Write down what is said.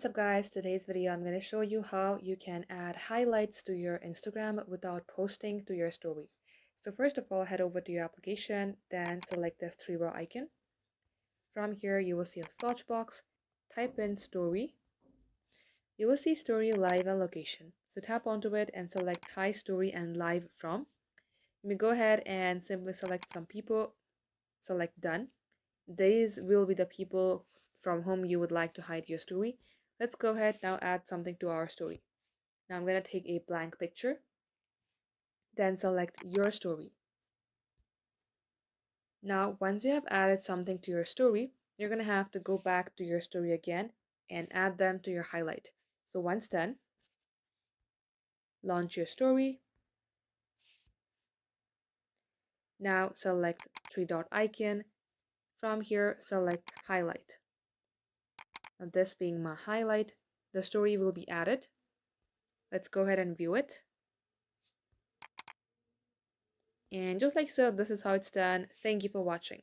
What's up guys? Today's video I'm going to show you how you can add highlights to your Instagram without posting to your story. So first of all, head over to your application, then select this three-row icon. From here you will see a search box, type in story. You will see story, live and location. So tap onto it and select hi story and live from. You may go ahead and simply select some people, select done. These will be the people from whom you would like to hide your story. Let's go ahead now add something to our story. Now I'm going to take a blank picture, then select your story. Now once you have added something to your story, you're going to have to go back to your story again and add them to your highlight. So once done, launch your story. Now select three-dot icon. From here, select highlight. Now this being my highlight, the story will be added. Let's go ahead and view it. And just like so, this is how it's done. Thank you for watching.